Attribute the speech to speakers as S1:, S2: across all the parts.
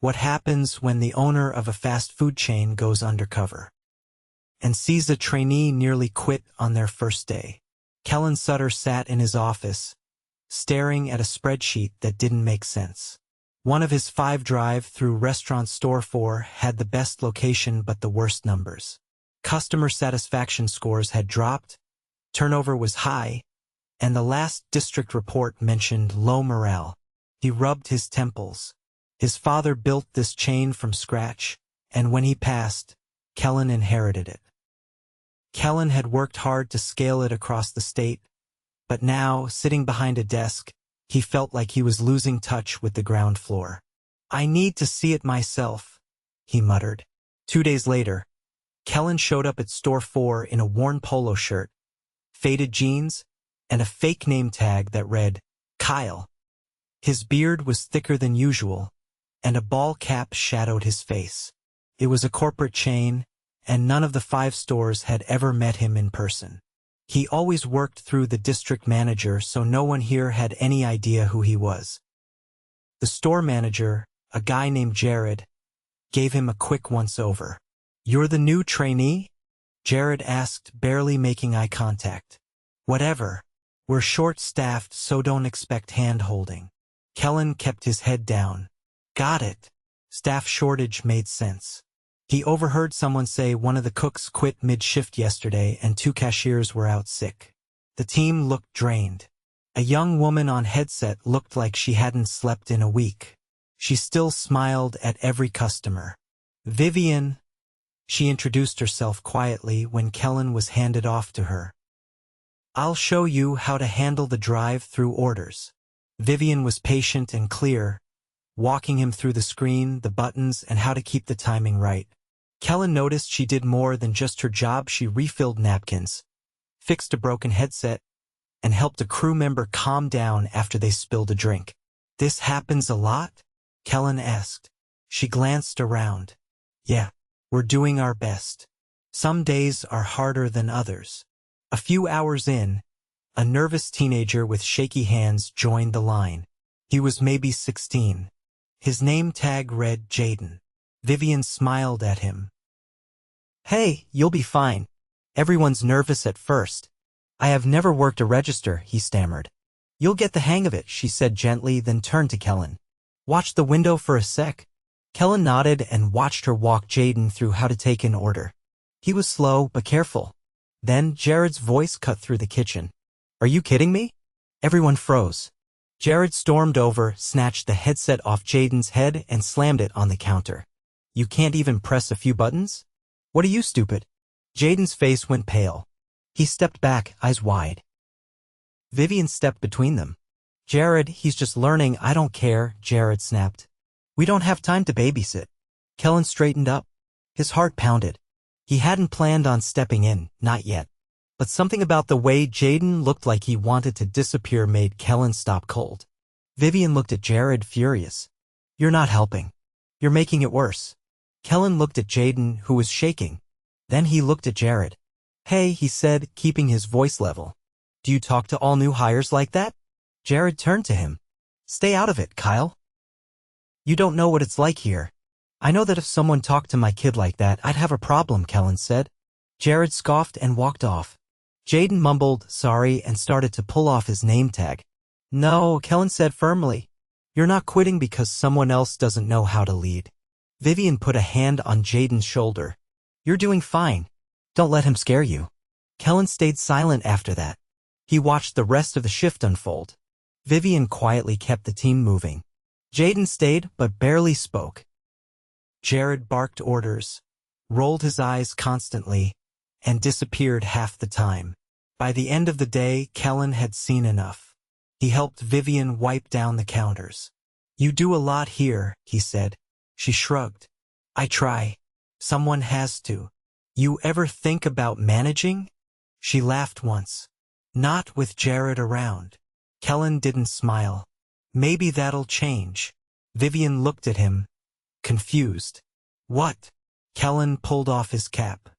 S1: What happens when the owner of a fast food chain goes undercover and sees a trainee nearly quit on their first day? Kellen Sutter sat in his office, staring at a spreadsheet that didn't make sense. One of his 5 drive-through restaurants, store 4, had the best location but the worst numbers. Customer satisfaction scores had dropped, turnover was high, and the last district report mentioned low morale. He rubbed his temples. His father built this chain from scratch, and when he passed, Kellen inherited it. Kellen had worked hard to scale it across the state, but now, sitting behind a desk, he felt like he was losing touch with the ground floor. "I need to see it myself," he muttered. 2 days later, Kellen showed up at store 4 in a worn polo shirt, faded jeans, and a fake name tag that read, Kyle. His beard was thicker than usual, and a ball cap shadowed his face. It was a corporate chain, and none of the 5 stores had ever met him in person. He always worked through the district manager, so no one here had any idea who he was. The store manager, a guy named Jared, gave him a quick once-over. "You're the new trainee?" Jared asked, barely making eye contact. "Whatever. We're short-staffed, so don't expect hand-holding." Kellen kept his head down. "Got it." Staff shortage made sense. He overheard someone say one of the cooks quit mid-shift yesterday and 2 cashiers were out sick. The team looked drained. A young woman on headset looked like she hadn't slept in a week. She still smiled at every customer. "Vivian," she introduced herself quietly when Kellen was handed off to her. "I'll show you how to handle the drive-through orders." Vivian was patient and clear, walking him through the screen, the buttons, and how to keep the timing right. Kellen noticed she did more than just her job. She refilled napkins, fixed a broken headset, and helped a crew member calm down after they spilled a drink. "This happens a lot?" Kellen asked. She glanced around. "Yeah, we're doing our best. Some days are harder than others." A few hours in, a nervous teenager with shaky hands joined the line. He was maybe 16. His name tag read Jayden. Vivian smiled at him. "Hey, you'll be fine. Everyone's nervous at first. I have never worked a register," he stammered. "You'll get the hang of it," she said gently, then turned to Kellen. "Watch the window for a sec." Kellen nodded and watched her walk Jayden through how to take an order. He was slow but careful. Then Jared's voice cut through the kitchen. "Are you kidding me?" Everyone froze. Jared stormed over, snatched the headset off Jayden's head, and slammed it on the counter. "You can't even press a few buttons? What are you, stupid?" Jayden's face went pale. He stepped back, eyes wide. Vivian stepped between them. "Jared, he's just learning." "I don't care," Jared snapped. "We don't have time to babysit." Kellen straightened up. His heart pounded. He hadn't planned on stepping in, not yet. But something about the way Jayden looked like he wanted to disappear made Kellen stop cold. Vivian looked at Jared, furious. "You're not helping. You're making it worse." Kellen looked at Jayden, who was shaking. Then he looked at Jared. "Hey," he said, keeping his voice level. "Do you talk to all new hires like that?" Jared turned to him. "Stay out of it, Kyle. You don't know what it's like here." "I know that if someone talked to my kid like that, I'd have a problem," Kellen said. Jared scoffed and walked off. Jayden mumbled, "Sorry," and started to pull off his name tag. "No," Kellen said firmly. "You're not quitting because someone else doesn't know how to lead." Vivian put a hand on Jayden's shoulder. "You're doing fine. Don't let him scare you." Kellen stayed silent after that. He watched the rest of the shift unfold. Vivian quietly kept the team moving. Jayden stayed, but barely spoke. Jared barked orders, rolled his eyes constantly, and disappeared half the time. By the end of the day, Kellen had seen enough. He helped Vivian wipe down the counters. "You do a lot here," he said. She shrugged. "I try. Someone has to." "You ever think about managing?" She laughed once. "Not with Jared around." Kellen didn't smile. "Maybe that'll change." Vivian looked at him, confused. "What?" Kellen pulled off his cap.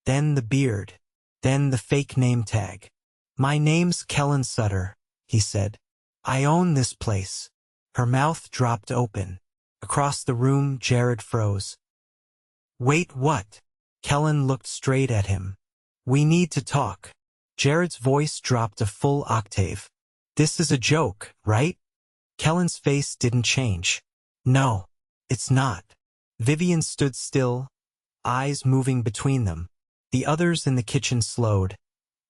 S1: Then the beard. Then the fake name tag. "My name's Kellen Sutter," he said. "I own this place." Her mouth dropped open. Across the room, Jared froze. Wait, what? Kellen looked straight at him. We need to talk. Jared's voice dropped a full octave. This is a joke, right? Kellen's face didn't change. No, it's not. Vivian stood still, eyes moving between them. The others in the kitchen slowed,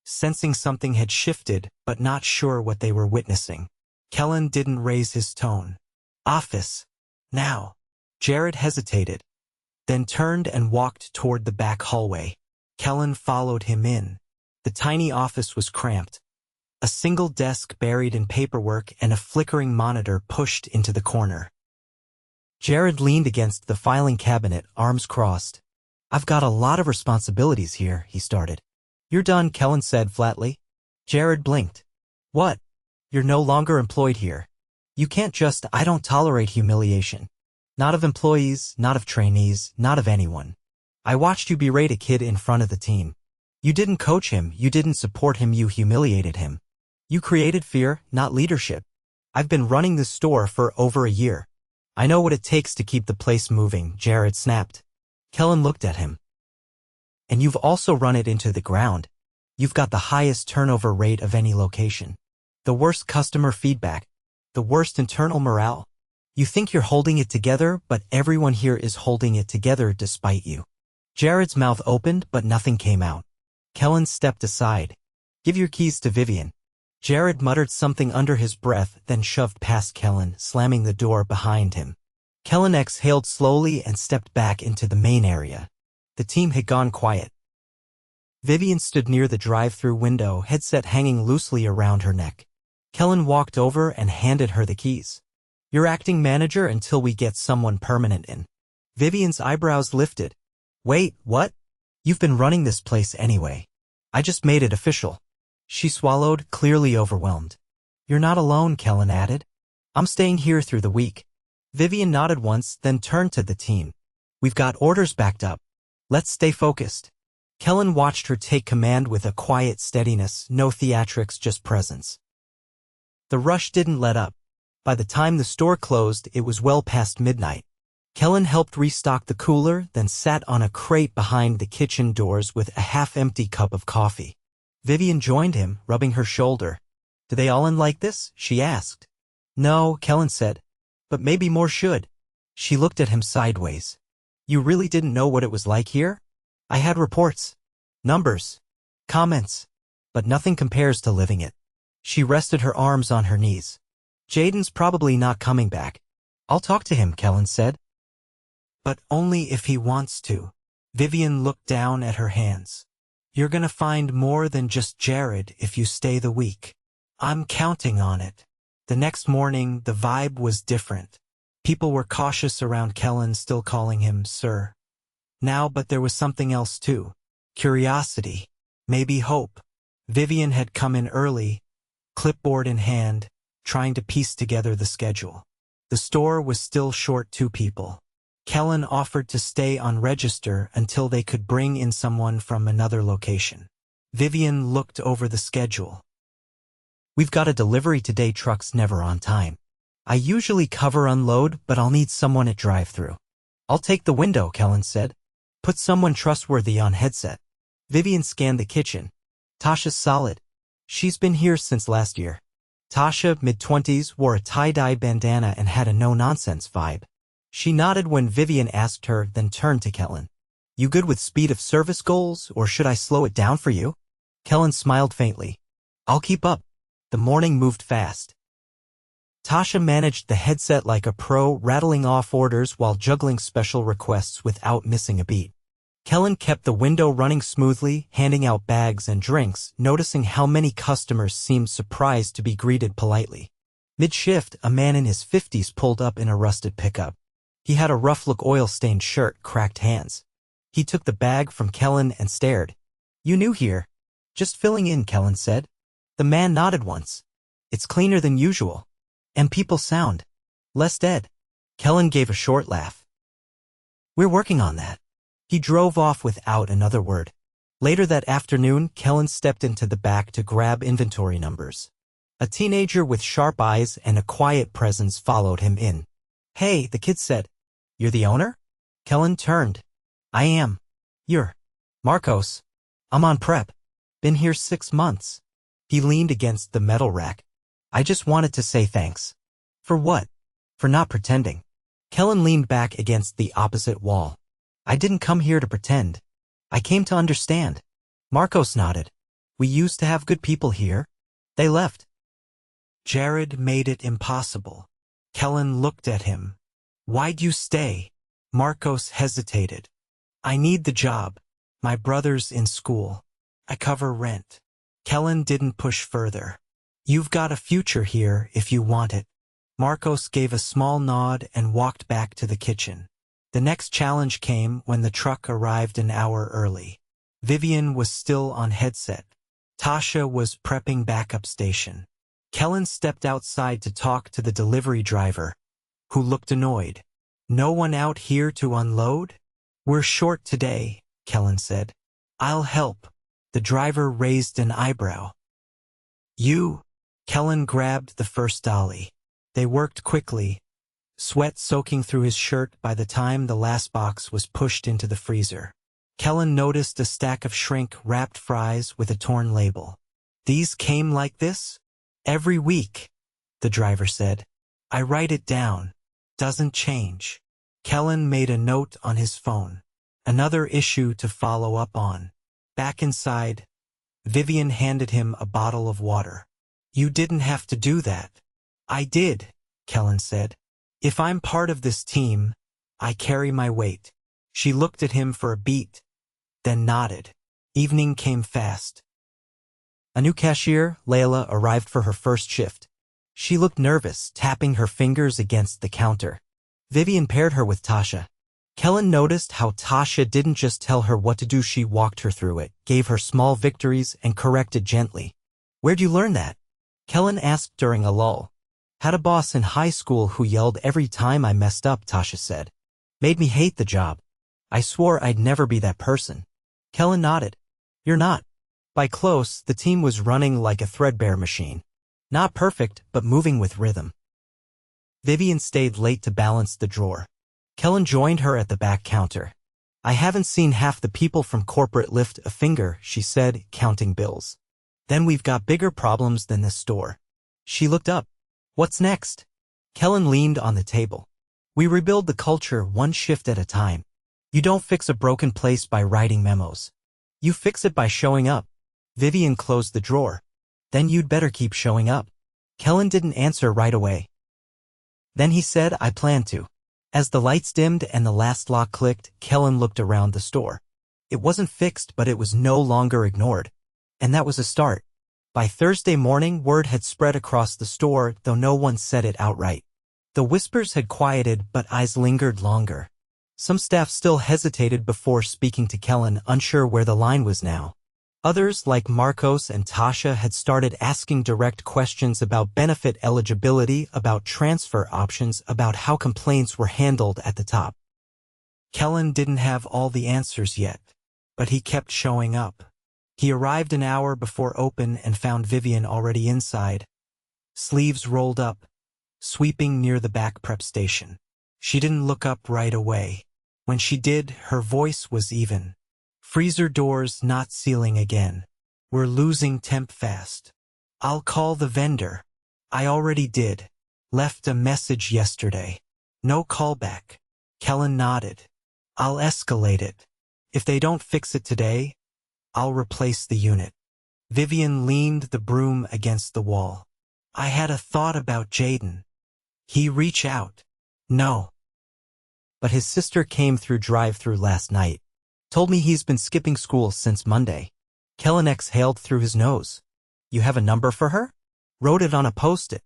S1: sensing something had shifted but not sure what they were witnessing. Kellen didn't raise his tone. Office. Now. Jared hesitated, then turned and walked toward the back hallway. Kellen followed him in. The tiny office was cramped. A single desk buried in paperwork and a flickering monitor pushed into the corner. Jared leaned against the filing cabinet, arms crossed. I've got a lot of responsibilities here, he started. You're done, Kellen said flatly. Jared blinked. What? You're no longer employed here. You can't just. I don't tolerate humiliation. Not of employees, not of trainees, not of anyone. I watched you berate a kid in front of the team. You didn't coach him, you didn't support him, you humiliated him. You created fear, not leadership. I've been running this store for over a year. I know what it takes to keep the place moving, Jared snapped. Kellen looked at him. And you've also run it into the ground. You've got the highest turnover rate of any location. The worst customer feedback. The worst internal morale. You think you're holding it together, but everyone here is holding it together despite you. Jared's mouth opened, but nothing came out. Kellen stepped aside. Give your keys to Vivian. Jared muttered something under his breath, then shoved past Kellen, slamming the door behind him. Kellen exhaled slowly and stepped back into the main area. The team had gone quiet. Vivian stood near the drive-thru window, headset hanging loosely around her neck. Kellen walked over and handed her the keys. You're acting manager until we get someone permanent in. Vivian's eyebrows lifted. Wait, what? You've been running this place anyway. I just made it official. She swallowed, clearly overwhelmed. You're not alone, Kellen added. I'm staying here through the week. Vivian nodded once, then turned to the team. We've got orders backed up. Let's stay focused. Kellen watched her take command with a quiet steadiness, no theatrics, just presence. The rush didn't let up. By the time the store closed, it was well past midnight. Kellen helped restock the cooler, then sat on a crate behind the kitchen doors with a half-empty cup of coffee. Vivian joined him, rubbing her shoulder. Do they all end like this? She asked. No, Kellen said. But maybe more should. She looked at him sideways. You really didn't know what it was like here? I had reports, numbers, comments, but nothing compares to living it. She rested her arms on her knees. Jayden's probably not coming back. I'll talk to him, Kellen said. But only if he wants to. Vivian looked down at her hands. You're gonna find more than just Jared if you stay the week. I'm counting on it. The next morning, the vibe was different. People were cautious around Kellen, still calling him sir. Now, but there was something else too. Curiosity. Maybe hope. Vivian had come in early, clipboard in hand, trying to piece together the schedule. The store was still short 2 people. Kellen offered to stay on register until they could bring in someone from another location. Vivian looked over the schedule. We've got a delivery today, truck's never on time. I usually cover unload, but I'll need someone at drive-thru. I'll take the window, Kellen said. Put someone trustworthy on headset. Vivian scanned the kitchen. Tasha's solid. She's been here since last year. Tasha, mid-20s, wore a tie-dye bandana and had a no-nonsense vibe. She nodded when Vivian asked her, then turned to Kellen. You good with speed of service goals, or should I slow it down for you? Kellen smiled faintly. I'll keep up. The morning moved fast. Tasha managed the headset like a pro, rattling off orders while juggling special requests without missing a beat. Kellen kept the window running smoothly, handing out bags and drinks, noticing how many customers seemed surprised to be greeted politely. Mid-shift, a man in his 50s pulled up in a rusted pickup. He had a rough-look oil-stained shirt, cracked hands. He took the bag from Kellen and stared. You new here? Just filling in, Kellen said. The man nodded once. It's cleaner than usual. And people sound less dead. Kellen gave a short laugh. We're working on that. He drove off without another word. Later that afternoon, Kellen stepped into the back to grab inventory numbers. A teenager with sharp eyes and a quiet presence followed him in. Hey, the kid said. You're the owner? Kellen turned. I am. You're Marcos. I'm on prep. Been here 6 months. He leaned against the metal rack. I just wanted to say thanks. For what? For not pretending. Kellen leaned back against the opposite wall. I didn't come here to pretend. I came to understand. Marcos nodded. We used to have good people here. They left. Jared made it impossible. Kellen looked at him. Why'd you stay? Marcos hesitated. I need the job. My brother's in school. I cover rent. Kellen didn't push further. You've got a future here if you want it. Marcos gave a small nod and walked back to the kitchen. The next challenge came when the truck arrived an hour early. Vivian was still on headset. Tasha was prepping backup station. Kellen stepped outside to talk to the delivery driver, who looked annoyed. No one out here to unload? We're short today, Kellen said. I'll help. The driver raised an eyebrow. You? Kellen grabbed the first dolly. They worked quickly, sweat soaking through his shirt by the time the last box was pushed into the freezer. Kellen noticed a stack of shrink-wrapped fries with a torn label. These came like this? Every week, the driver said. I write it down. Doesn't change. Kellen made a note on his phone. Another issue to follow up on. Back inside, Vivian handed him a bottle of water. You didn't have to do that. I did, Kellen said. If I'm part of this team, I carry my weight. She looked at him for a beat, then nodded. Evening came fast. A new cashier, Layla, arrived for her first shift. She looked nervous, tapping her fingers against the counter. Vivian paired her with Tasha. Kellen noticed how Tasha didn't just tell her what to do, she walked her through it, gave her small victories, and corrected gently. Where'd you learn that? Kellen asked during a lull. Had a boss in high school who yelled every time I messed up, Tasha said. Made me hate the job. I swore I'd never be that person. Kellen nodded. You're not. By close, the team was running like a threadbare machine. Not perfect, but moving with rhythm. Vivian stayed late to balance the drawer. Kellen joined her at the back counter. I haven't seen half the people from corporate lift a finger, she said, counting bills. Then we've got bigger problems than this store. She looked up. What's next? Kellen leaned on the table. We rebuild the culture one shift at a time. You don't fix a broken place by writing memos. You fix it by showing up. Vivian closed the drawer. Then you'd better keep showing up. Kellen didn't answer right away. Then he said, I plan to. As the lights dimmed and the last lock clicked, Kellen looked around the store. It wasn't fixed, but it was no longer ignored. And that was a start. By Thursday morning, word had spread across the store, though no one said it outright. The whispers had quieted, but eyes lingered longer. Some staff still hesitated before speaking to Kellen, unsure where the line was now. Others, like Marcos and Tasha, had started asking direct questions about benefit eligibility, about transfer options, about how complaints were handled at the top. Kellen didn't have all the answers yet, but he kept showing up. He arrived an hour before open and found Vivian already inside, sleeves rolled up, sweeping near the back prep station. She didn't look up right away. When she did, her voice was even. Freezer doors not sealing again. We're losing temp fast. I'll call the vendor. I already did. Left a message yesterday. No callback. Kellen nodded. I'll escalate it. If they don't fix it today, I'll replace the unit. Vivian leaned the broom against the wall. I had a thought about Jayden. He reach out. No. But his sister came through Drive-Thru last night. Told me he's been skipping school since Monday. Kellen exhaled through his nose. You have a number for her? Wrote it on a post-it.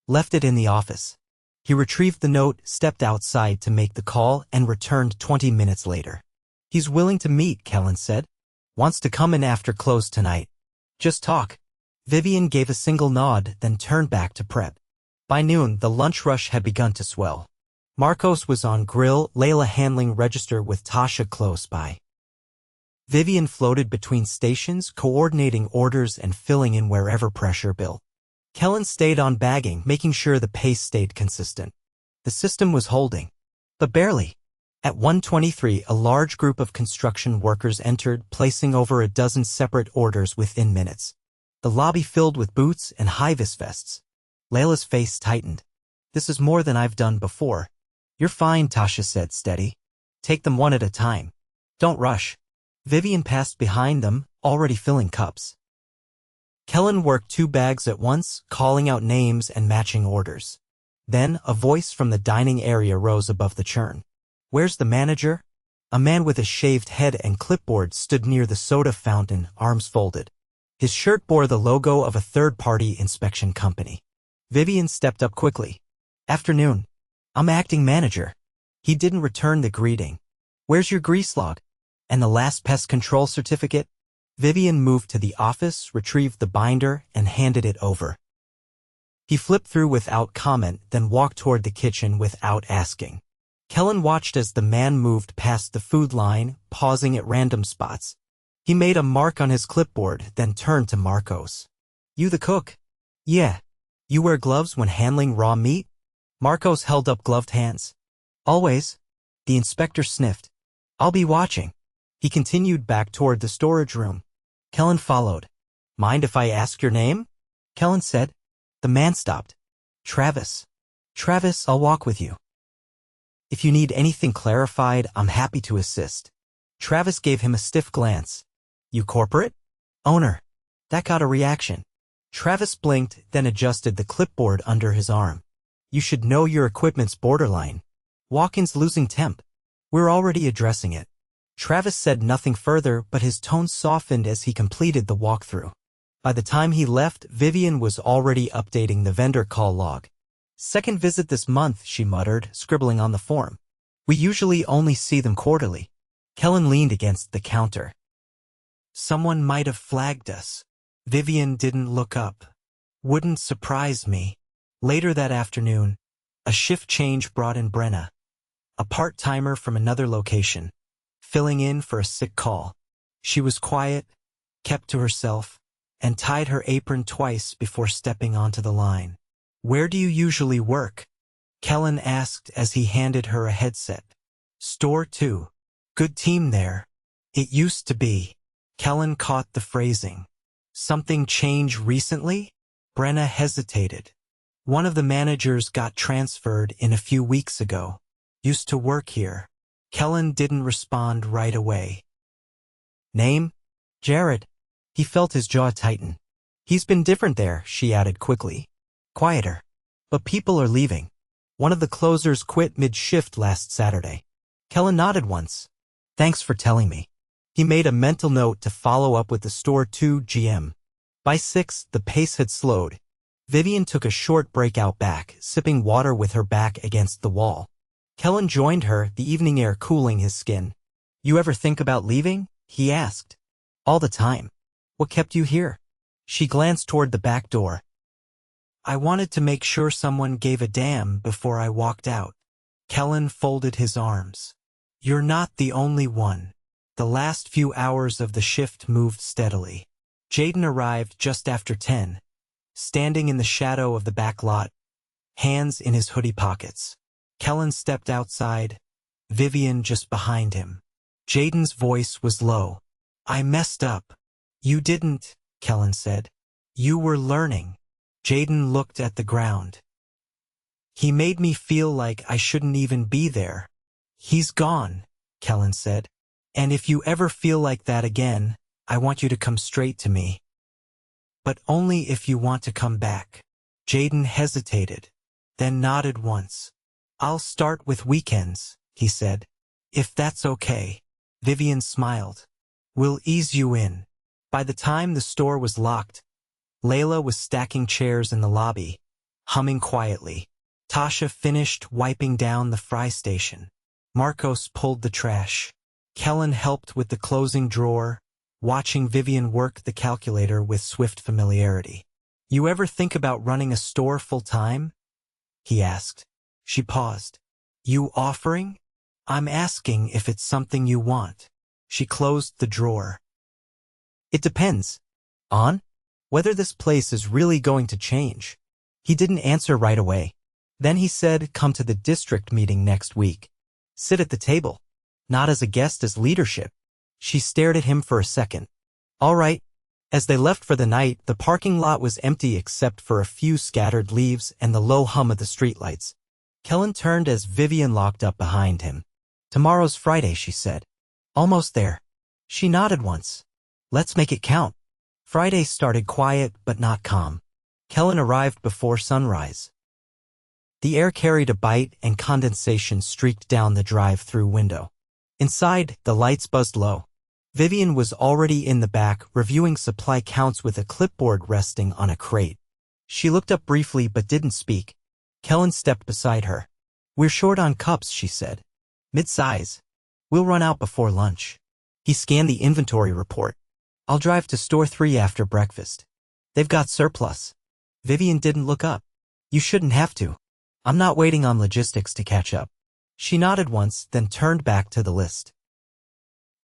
S1: Left it in the office. He retrieved the note, stepped outside to make the call, and returned 20 minutes later. He's willing to meet, Kellen said. Wants to come in after close tonight. Just talk. Vivian gave a single nod, then turned back to prep. By noon, the lunch rush had begun to swell. Marcos was on grill, Layla handling register with Tasha close by. Vivian floated between stations, coordinating orders and filling in wherever pressure built. Kellen stayed on bagging, making sure the pace stayed consistent. The system was holding, but barely. At 1:23, a large group of construction workers entered, placing over a dozen separate orders within minutes. The lobby filled with boots and high-vis vests. Layla's face tightened. This is more than I've done before. You're fine, Tasha said, steady. Take them one at a time. Don't rush. Vivian passed behind them, already filling cups. Kellen worked 2 bags at once, calling out names and matching orders. Then, a voice from the dining area rose above the churn. Where's the manager? A man with a shaved head and clipboard stood near the soda fountain, arms folded. His shirt bore the logo of a third-party inspection company. Vivian stepped up quickly. Afternoon. I'm acting manager. He didn't return the greeting. Where's your grease log? And the last pest control certificate? Vivian moved to the office, retrieved the binder, and handed it over. He flipped through without comment, then walked toward the kitchen without asking. Kellen watched as the man moved past the food line, pausing at random spots. He made a mark on his clipboard, then turned to Marcos. You the cook? Yeah. You wear gloves when handling raw meat? Marcos held up gloved hands. Always. The inspector sniffed. I'll be watching. He continued back toward the storage room. Kellen followed. Mind if I ask your name? Kellen said. The man stopped. Travis. Travis, I'll walk with you. If you need anything clarified, I'm happy to assist. Travis gave him a stiff glance. You corporate? Owner. That got a reaction. Travis blinked, then adjusted the clipboard under his arm. You should know your equipment's borderline. Walk-in's losing temp. We're already addressing it. Travis said nothing further, but his tone softened as he completed the walkthrough. By the time he left, Vivian was already updating the vendor call log. Second visit this month, she muttered, scribbling on the form. We usually only see them quarterly. Kellen leaned against the counter. Someone might have flagged us. Vivian didn't look up. Wouldn't surprise me. Later that afternoon, a shift change brought in Brenna, a part-timer from another location, filling in for a sick call. She was quiet, kept to herself, and tied her apron twice before stepping onto the line. Where do you usually work? Kellen asked as he handed her a headset. Store 2. Good team there. It used to be. Kellen caught the phrasing. Something changed recently? Brenna hesitated. One of the managers got transferred in a few weeks ago. Used to work here. Kellen didn't respond right away. Name? Jared. He felt his jaw tighten. He's been different there, she added quickly. Quieter. But people are leaving. One of the closers quit mid-shift last Saturday. Kellen nodded once. Thanks for telling me. He made a mental note to follow up with the Store 2 GM. By 6, the pace had slowed. Vivian took a short break out back, sipping water with her back against the wall. Kellen joined her, the evening air cooling his skin. You ever think about leaving? He asked. All the time. What kept you here? She glanced toward the back door. I wanted to make sure someone gave a damn before I walked out. Kellen folded his arms. You're not the only one. The last few hours of the shift moved steadily. Jayden arrived just after 10, standing in the shadow of the back lot, hands in his hoodie pockets. Kellen stepped outside, Vivian just behind him. Jayden's voice was low. I messed up. You didn't, Kellen said. You were learning. Jayden looked at the ground. He made me feel like I shouldn't even be there. He's gone, Kellen said. And if you ever feel like that again, I want you to come straight to me. But only if you want to come back. Jayden hesitated, then nodded once. I'll start with weekends, he said. If that's okay. Vivian smiled. We'll ease you in. By the time the store was locked, Layla was stacking chairs in the lobby, humming quietly. Tasha finished wiping down the fry station. Marcos pulled the trash. Kellen helped with the closing drawer, watching Vivian work the calculator with swift familiarity. You ever think about running a store full-time? He asked. She paused. You offering? I'm asking if it's something you want. She closed the drawer. It depends. On? Whether this place is really going to change. He didn't answer right away. Then he said, come to the district meeting next week. Sit at the table. Not as a guest, as leadership. She stared at him for a second. All right. As they left for the night, the parking lot was empty except for a few scattered leaves and the low hum of the streetlights. Kellen turned as Vivian locked up behind him. Tomorrow's Friday, she said. Almost there. She nodded once. Let's make it count. Friday started quiet but not calm. Kellen arrived before sunrise. The air carried a bite and condensation streaked down the drive-thru window. Inside, the lights buzzed low. Vivian was already in the back, reviewing supply counts with a clipboard resting on a crate. She looked up briefly but didn't speak. Kellen stepped beside her. We're short on cups, she said. Mid-size. We'll run out before lunch. He scanned the inventory report. I'll drive to store 3 after breakfast. They've got surplus. Vivian didn't look up. You shouldn't have to. I'm not waiting on logistics to catch up. She nodded once, then turned back to the list.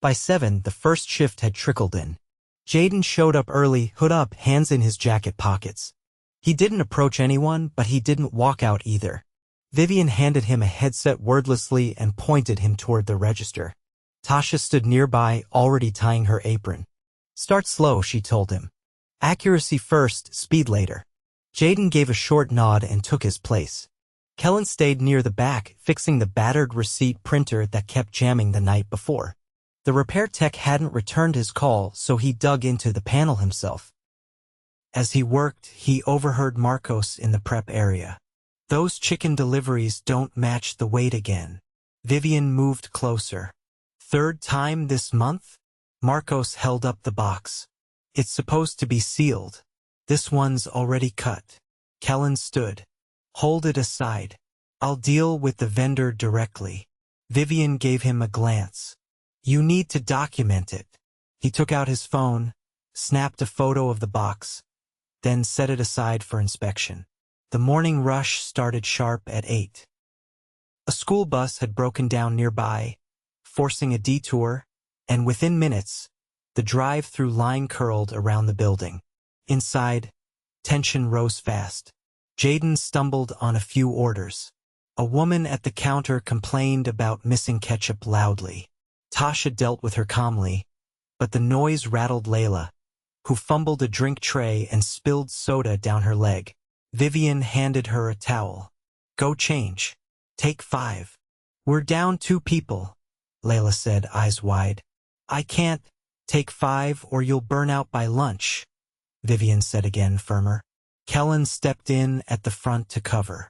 S1: By 7, the first shift had trickled in. Jayden showed up early, hood up, hands in his jacket pockets. He didn't approach anyone, but he didn't walk out either. Vivian handed him a headset wordlessly and pointed him toward the register. Tasha stood nearby, already tying her apron. Start slow, she told him. Accuracy first, speed later. Jayden gave a short nod and took his place. Kellen stayed near the back, fixing the battered receipt printer that kept jamming the night before. The repair tech hadn't returned his call, so he dug into the panel himself. As he worked, he overheard Marcos in the prep area. Those chicken deliveries don't match the weight again. Vivian moved closer. 3rd time this month? Marcos held up the box. It's supposed to be sealed. This one's already cut. Kellen stood. Hold it aside. I'll deal with the vendor directly. Vivian gave him a glance. You need to document it. He took out his phone, snapped a photo of the box, then set it aside for inspection. The morning rush started sharp at 8. A school bus had broken down nearby, forcing a detour, and within minutes, the drive-thru line curled around the building. Inside, tension rose fast. Jayden stumbled on a few orders. A woman at the counter complained about missing ketchup loudly. Tasha dealt with her calmly, but the noise rattled Layla, who fumbled a drink tray and spilled soda down her leg. Vivian handed her a towel. Go change. Take 5. We're down 2 people, Layla said, eyes wide. I can't. Take 5 or you'll burn out by lunch, Vivian said again, firmer. Kellen stepped in at the front to cover.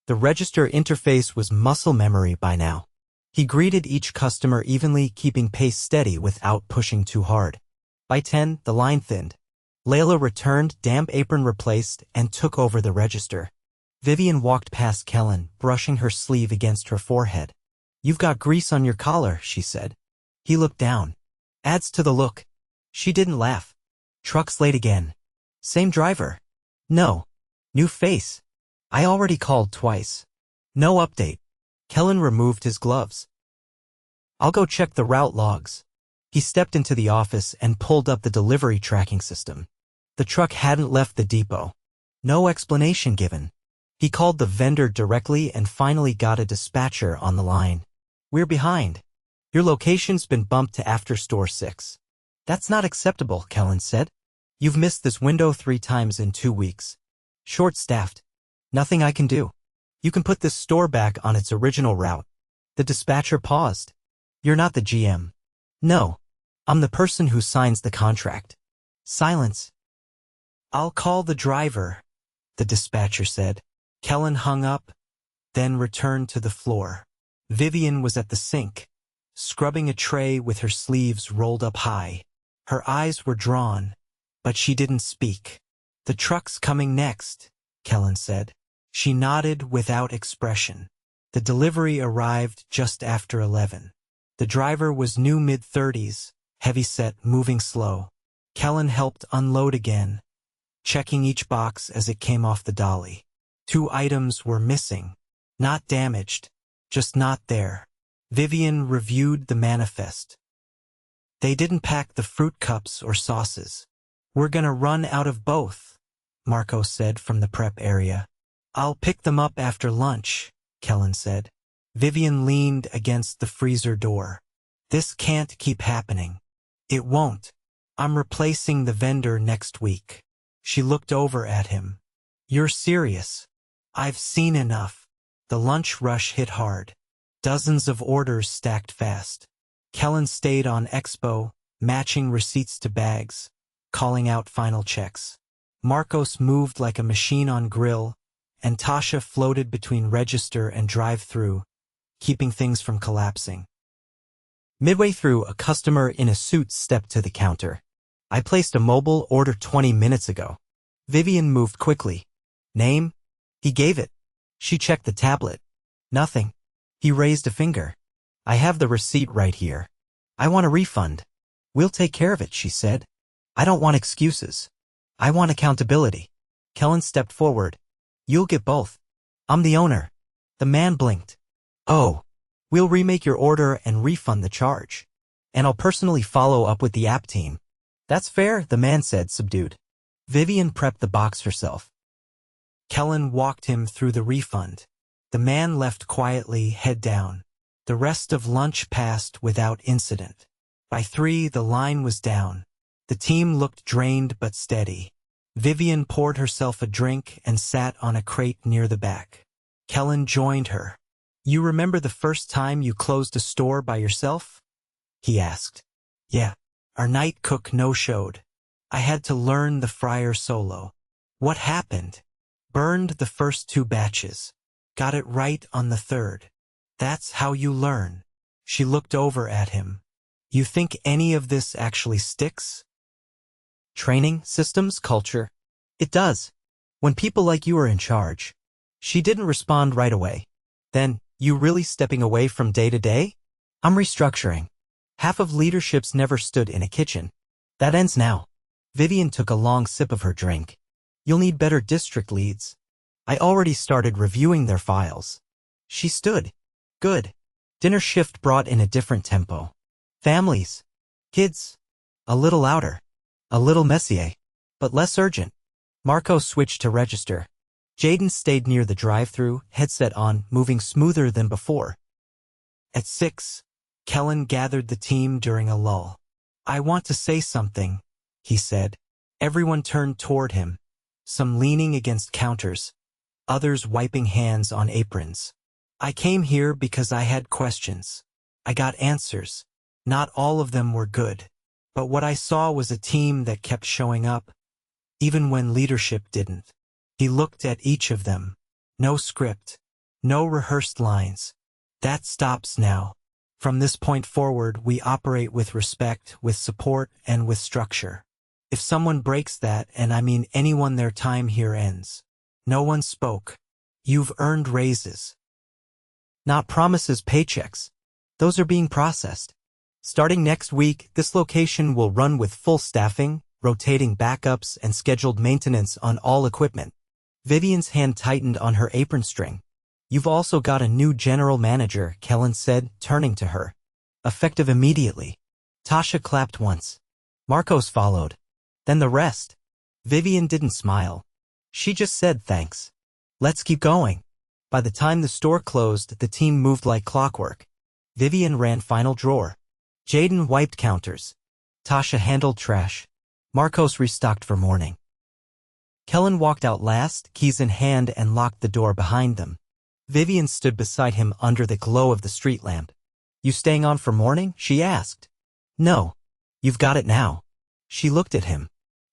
S1: The register interface was muscle memory by now. He greeted each customer evenly, keeping pace steady without pushing too hard. By 10, the line thinned. Layla returned, damp apron replaced, and took over the register. Vivian walked past Kellen, brushing her sleeve against her forehead. You've got grease on your collar, she said. He looked down. Adds to the look. She didn't laugh. Truck's late again. Same driver. No. New face. I already called twice. No update. Kellen removed his gloves. I'll go check the route logs. He stepped into the office and pulled up the delivery tracking system. The truck hadn't left the depot. No explanation given. He called the vendor directly and finally got a dispatcher on the line. We're behind. Your location's been bumped to after store 6. That's not acceptable, Kellen said. You've missed this window 3 times in 2 weeks. Short-staffed. Nothing I can do. You can put this store back on its original route. The dispatcher paused. You're not the GM. No. I'm the person who signs the contract. Silence. I'll call the driver, the dispatcher said. Kellen hung up, then returned to the floor. Vivian was at the sink, scrubbing a tray with her sleeves rolled up high. Her eyes were drawn, but she didn't speak. The truck's coming next, Kellen said. She nodded without expression. The delivery arrived just after 11. The driver was new mid-30s, heavy-set, moving slow. Kellen helped unload again, checking each box as it came off the dolly. 2 items were missing. Not damaged, just not there. Vivian reviewed the manifest. They didn't pack the fruit cups or sauces. We're gonna run out of both, Marco said from the prep area. I'll pick them up after lunch, Kellen said. Vivian leaned against the freezer door. This can't keep happening. It won't. I'm replacing the vendor next week. She looked over at him. You're serious? I've seen enough. The lunch rush hit hard. Dozens of orders stacked fast. Kellen stayed on Expo, matching receipts to bags, calling out final checks. Marcos moved like a machine on grill, and Tasha floated between register and drive-thru, keeping things from collapsing. Midway through, a customer in a suit stepped to the counter. I placed a mobile order 20 minutes ago. Vivian moved quickly. Name? He gave it. She checked the tablet. Nothing. He raised a finger. I have the receipt right here. I want a refund. We'll take care of it, she said. I don't want excuses. I want accountability. Kellen stepped forward. You'll get both. I'm the owner. The man blinked. Oh. We'll remake your order and refund the charge. And I'll personally follow up with the app team. That's fair, the man said, subdued. Vivian prepped the box herself. Kellen walked him through the refund. The man left quietly, head down. The rest of lunch passed without incident. By 3, the line was down. The team looked drained but steady. Vivian poured herself a drink and sat on a crate near the back. Kellen joined her. You remember the first time you closed a store by yourself? He asked. Yeah. Our night cook no-showed. I had to learn the fryer solo. What happened? Burned the first 2 batches. Got it right on the 3rd. That's how you learn. She looked over at him. You think any of this actually sticks? Training, systems, culture. It does. When people like you are in charge. She didn't respond right away. Then, you really stepping away from day to day? I'm restructuring. Half of leaderships never stood in a kitchen. That ends now. Vivian took a long sip of her drink. You'll need better district leads. I already started reviewing their files. She stood. Good. Dinner shift brought in a different tempo. Families. Kids. A little louder. A little messier. But less urgent. Marco switched to register. Jayden stayed near the drive-thru, headset on, moving smoother than before. At 6, Kellen gathered the team during a lull. I want to say something, he said. Everyone turned toward him, some leaning against counters, others wiping hands on aprons. I came here because I had questions. I got answers. Not all of them were good. But what I saw was a team that kept showing up, even when leadership didn't. He looked at each of them. No script. No rehearsed lines. That stops now. From this point forward, we operate with respect, with support, and with structure. If someone breaks that, and I mean anyone, their time here ends. No one spoke. You've earned raises. Not promises, paychecks. Those are being processed. Starting next week, this location will run with full staffing, rotating backups, and scheduled maintenance on all equipment. Vivian's hand tightened on her apron string. You've also got a new general manager, Kellen said, turning to her. Effective immediately. Tasha clapped once. Marcos followed. Then the rest. Vivian didn't smile. She just said thanks. Let's keep going. By the time the store closed, the team moved like clockwork. Vivian ran final drawer. Jayden wiped counters. Tasha handled trash. Marcos restocked for morning. Kellen walked out last, keys in hand, and locked the door behind them. Vivian stood beside him under the glow of the street lamp. You staying on for morning? She asked. No. You've got it now. She looked at him.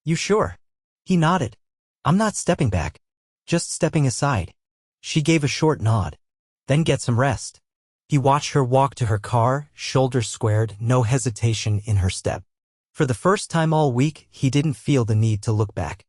S1: You sure? He nodded. I'm not stepping back. Just stepping aside. She gave a short nod. Then get some rest. He watched her walk to her car, shoulders squared, no hesitation in her step. For the first time all week, he didn't feel the need to look back.